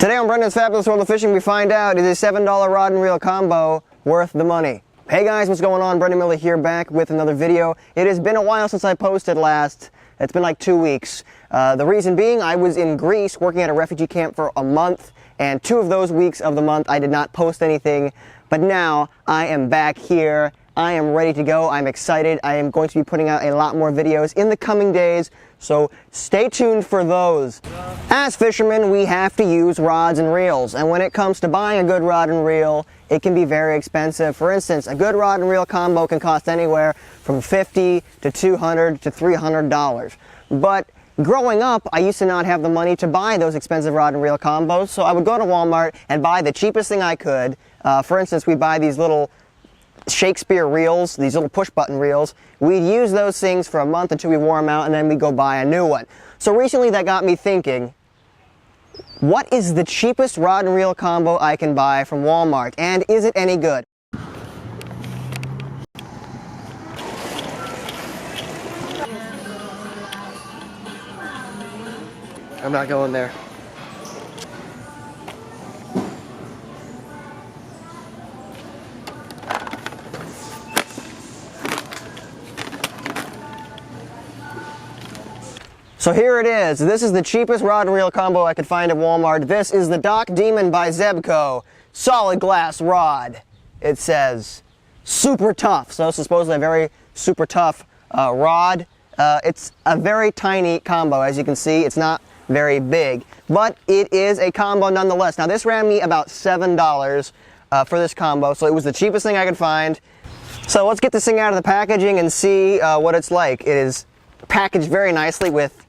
Today on Brendan's Fabulous World of Fishing, we find out, is a $7 rod and reel combo worth the money? Hey guys, what's going on? Brendan Miller here, back with another video. It has been a while since I posted last. It's been like 2 weeks. The reason being, I was in Greece working at a refugee camp for a month, and 2 of those weeks of the month I did not post anything. But now I am back here. I am ready to go. I'm excited. I am going to be putting out a lot more videos in the coming days, so stay tuned for those. As fishermen, we have to use rods and reels, and when it comes to buying a good rod and reel, it can be very expensive. For instance, a good rod and reel combo can cost anywhere from $50 to $200 to $300. But growing up, I used to not have the money to buy those expensive rod and reel combos, so I would go to Walmart and buy the cheapest thing I could. For instance, we buy these little Shakespeare reels, these little push button reels. We'd use those things for a month until we wore them out, and then we'd go buy a new one. So recently that got me thinking, what is the cheapest rod and reel combo I can buy from Walmart, and is it any good? I'm not going there. So here it is. This is the cheapest rod and reel combo I could find at Walmart. This is the Doc Demon by Zebco solid glass rod. It says super tough. So this is supposedly a very super tough rod. It's a very tiny combo, as you can see. It's not very big, but it is a combo nonetheless. Now this ran me about $7 for this combo, so it was the cheapest thing I could find. So let's get this thing out of the packaging and see what it's like. It is packaged very nicely with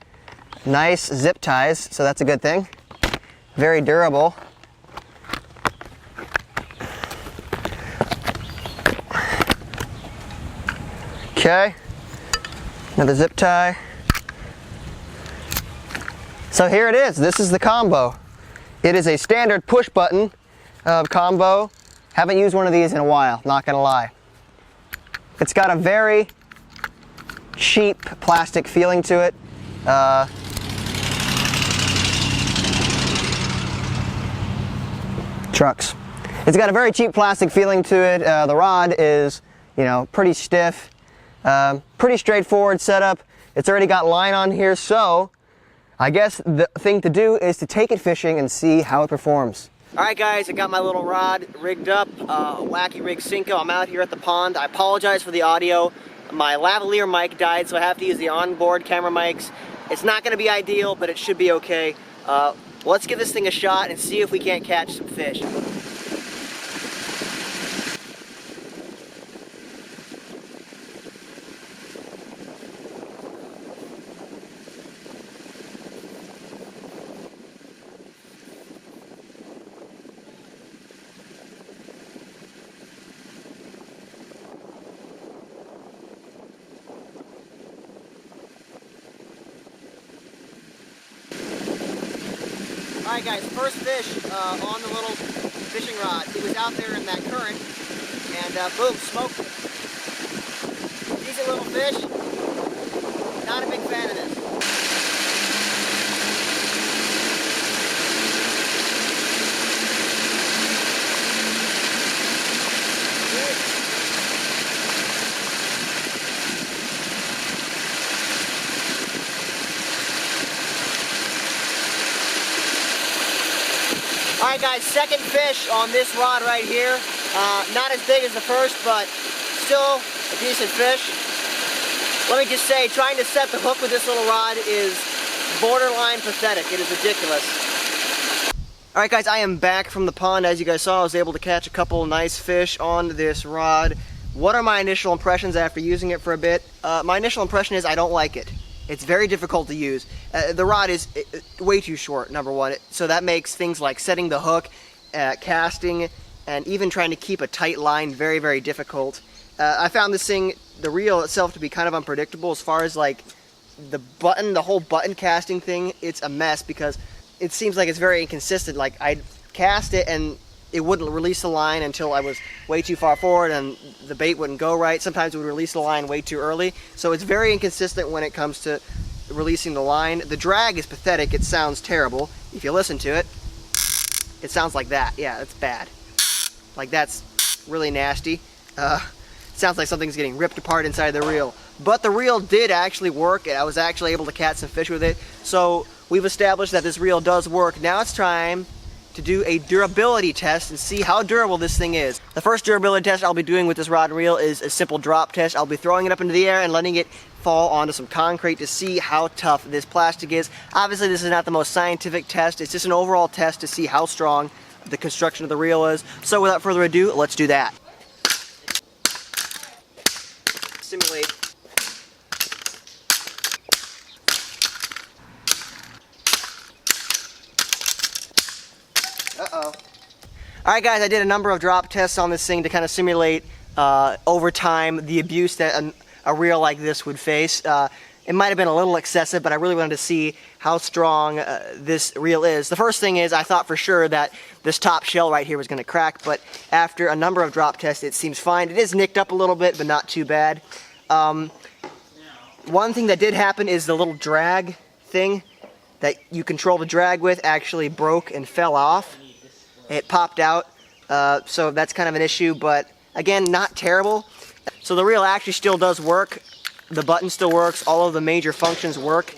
nice zip ties, so that's a good thing. Very durable. Okay, another zip tie. So here it is. This is the combo. It is a standard push button combo. Haven't used one of these in a while, not gonna lie. It's got a very cheap plastic feeling to it. Trucks. It's got a very cheap plastic feeling to it. The rod is, you know, pretty stiff. Pretty straightforward setup. It's already got line on here, so I guess the thing to do is to take it fishing and see how it performs. Alright guys, I got my little rod rigged up, a Wacky Rig Cinco. I'm out here at the pond. I apologize for the audio. My lavalier mic died, so I have to use the onboard camera mics. It's not going to be ideal, but it should be okay. Let's give this thing a shot and see if we can't catch some fish. Alright guys, first fish on the little fishing rod. It was out there in that current, and boom, smoked it. Decent little fish. Not a big fan of this. Alright guys, second fish on this rod right here. Not as big as the first, but still a decent fish. Let me just say, trying to set the hook with this little rod is borderline pathetic. It is ridiculous. Alright guys, I am back from the pond. As you guys saw, I was able to catch a couple nice fish on this rod. What are my initial impressions after using it for a bit? My initial impression is I don't like it. It's very difficult to use. The rod is way too short, number one, so that makes things like setting the hook, casting, and even trying to keep a tight line very, very difficult. I found this thing, the reel itself, to be kind of unpredictable as far as like the whole button casting thing. It's a mess because it seems like it's very inconsistent. Like I'd cast it and it wouldn't release the line until I was way too far forward and the bait wouldn't go right. Sometimes it would release the line way too early. So it's very inconsistent when it comes to releasing the line. The drag is pathetic. It sounds terrible if you listen to it. it sounds like that. Yeah, that's bad. Like that's really nasty. Sounds like something's getting ripped apart inside the reel. But the reel did actually work, and I was actually able to catch some fish with it. So we've established that this reel does work. Now it's time to do a durability test and see how durable this thing is. The first durability test I'll be doing with this rod and reel is a simple drop test. I'll be throwing it up into the air and letting it fall onto some concrete to see how tough this plastic is. Obviously this is not the most scientific test, it's just an overall test to see how strong the construction of the reel is. So without further ado, let's do that. Simulate. Uh-oh. Alright guys, I did a number of drop tests on this thing to kind of simulate over time the abuse that a reel like this would face. It might have been a little excessive, but I really wanted to see how strong this reel is. The first thing is I thought for sure that this top shell right here was going to crack, but after a number of drop tests it seems fine. It is nicked up a little bit, but not too bad. One thing that did happen is the little drag thing that you control the drag with actually broke and fell off. It popped out, so that's kind of an issue, but again, not terrible. So the reel actually still does work. The button still works. All of the major functions work.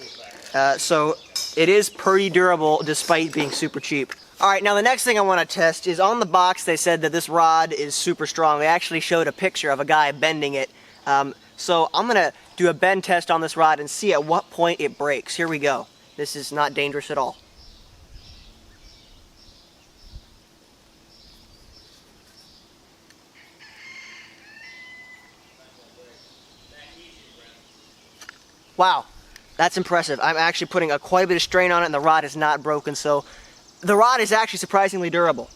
So it is pretty durable despite being super cheap. Alright, now the next thing I want to test is on the box they said that this rod is super strong. They actually showed a picture of a guy bending it. So I'm going to do a bend test on this rod and see at what point it breaks. Here we go. This is not dangerous at all. Wow, that's impressive. I'm actually putting quite a bit of strain on it and the rod is not broken, so the rod is actually surprisingly durable.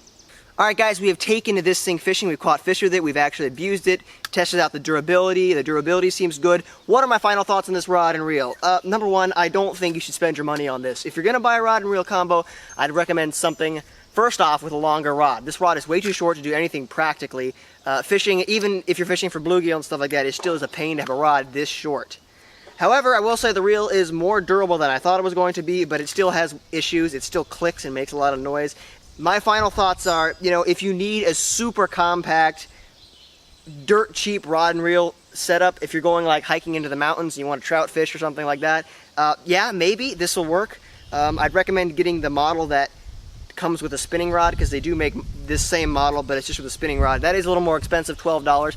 Alright guys, we have taken this thing fishing, we've caught fish with it, we've actually abused it, tested out the durability seems good. What are my final thoughts on this rod and reel? Number one, I don't think you should spend your money on this. If you're going to buy a rod and reel combo, I'd recommend something, first off, with a longer rod. This rod is way too short to do anything practically. Fishing, even if you're fishing for bluegill and stuff like that, it still is a pain to have a rod this short. However, I will say the reel is more durable than I thought it was going to be, but it still has issues. It still clicks and makes a lot of noise. My final thoughts are, you know, if you need a super compact, dirt cheap rod and reel setup, if you're going like hiking into the mountains and you want to trout fish or something like that, yeah, maybe this will work. I'd recommend getting the model that comes with a spinning rod, because they do make this same model, but it's just with a spinning rod. That is a little more expensive, $12.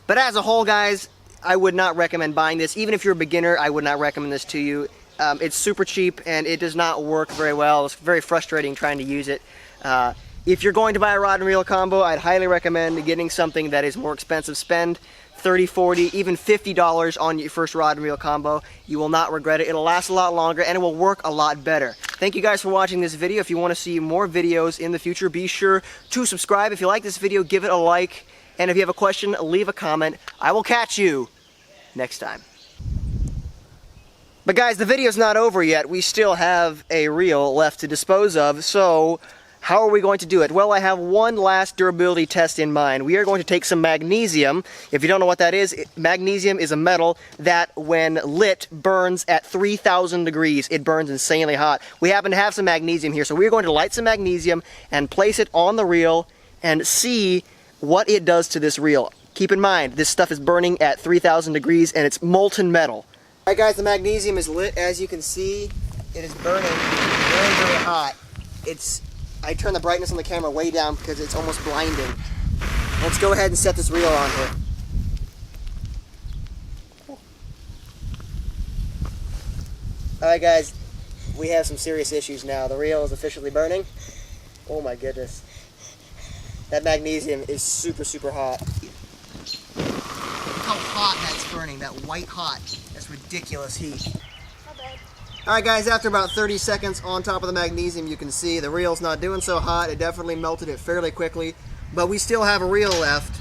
But as a whole, guys, I would not recommend buying this. Even if you're a beginner, I would not recommend this to you. It's super cheap and it does not work very well. It's very frustrating trying to use it. If you're going to buy a rod and reel combo, I'd highly recommend getting something that is more expensive. Spend $30, $40, even $50 on your first rod and reel combo. You will not regret it. It'll last a lot longer and it will work a lot better. Thank you guys for watching this video. If you want to see more videos in the future, be sure to subscribe. If you like this video, give it a like. And if you have a question, leave a comment. I will catch you next time. But guys, the video's not over yet. We still have a reel left to dispose of, so how are we going to do it? Well, I have one last durability test in mind. We are going to take some magnesium. If you don't know what that is, magnesium is a metal that when lit burns at 3,000 degrees. It burns insanely hot. We happen to have some magnesium here, so we're going to light some magnesium and place it on the reel and see what it does to this reel. Keep in mind, this stuff is burning at 3,000 degrees and it's molten metal. Alright guys, the magnesium is lit. As you can see, it is burning very, very hot. I turn the brightness on the camera way down because it's almost blinding. Let's go ahead and set this reel on here. Alright guys, we have some serious issues now. The reel is officially burning. Oh my goodness. That magnesium is super, super hot. Look how hot that's burning, that white hot. That's ridiculous heat. Alright guys, after about 30 seconds on top of the magnesium, you can see the reel's not doing so hot. It definitely melted it fairly quickly. But we still have a reel left